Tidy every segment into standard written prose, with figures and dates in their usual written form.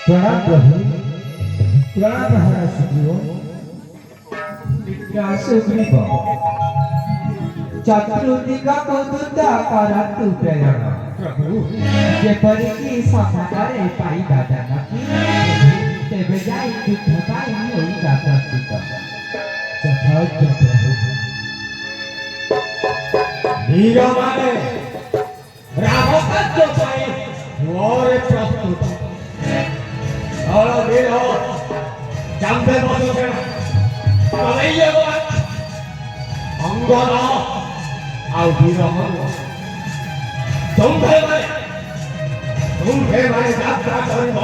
प्रणाम प्रभु, प्रणाम महाराज सुग्रीव। सुग्रीव चतुर्दिगा कौतुका करतु प्रेरण प्रभु जेपरिकी सफारे पाइबा जानकी तेबे जाई युद्ध पाई होइबा प्रस्तुत। तथाज्ञा प्रभु। वीर माने रामकार्य पाई मोरे प्रस्तुत। और वीर हो जंबे बसुके कलैये अंगन आउ वीर हो तुम्भे माने यात्रा करिब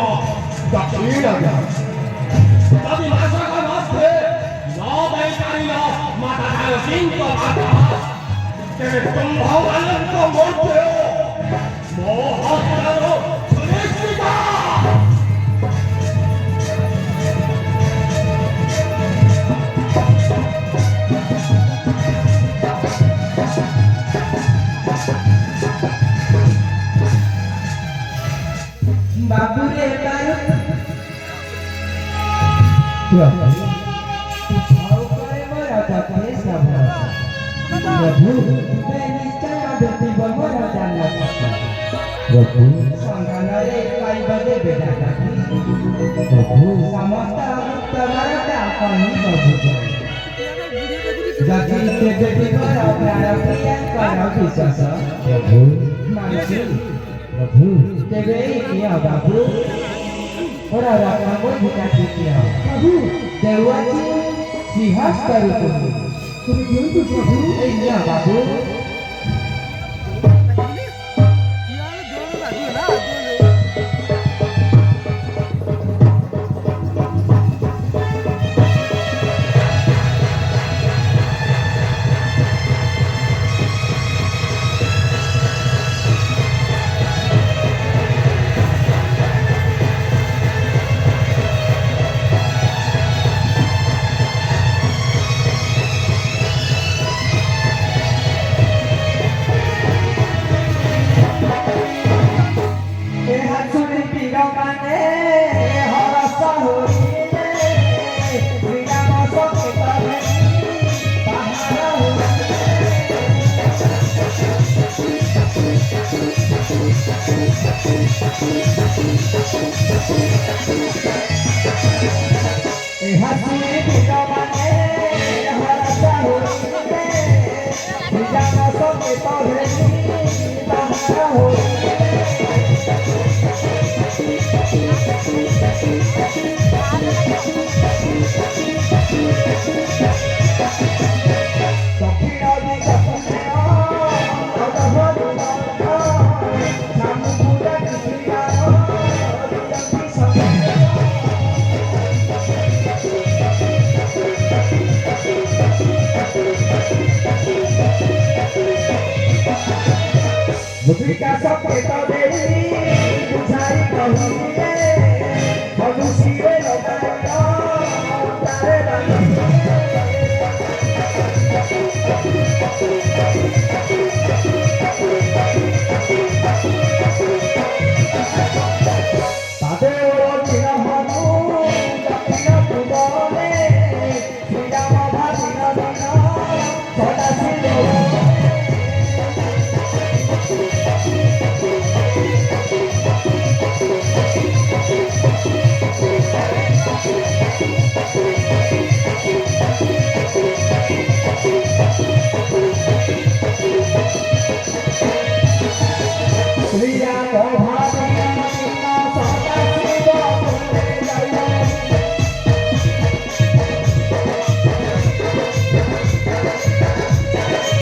दक्षिण तभी मासक मध्य न बैतारिल माता सिंह माता तेरे तुम्भ अनंत मध्य मोहस्तर सुनिश्चित। बाबू रे तारो करे मोरा जाते सब प्रभु मैं निश्चय आदति मोरा जानना प्रभु संगन रे काई बदे बेटा प्रभु समस्त तुम्हारा कहीं प्रभु जति के बेटी मोरा प्राण प्रिय करो विश्वास प्रभु मानसी प्रभु तेरे किया बाबू ओरा राखा को भूखा किया प्रभु देवाची सिंहास करू तुम प्रभु ए किया बाबू हाथी बिना माने हरा चाहोगे बिना सबके तो भेजी बाहर हो Música só preta dele, usai corrige, quando se vê no caminho,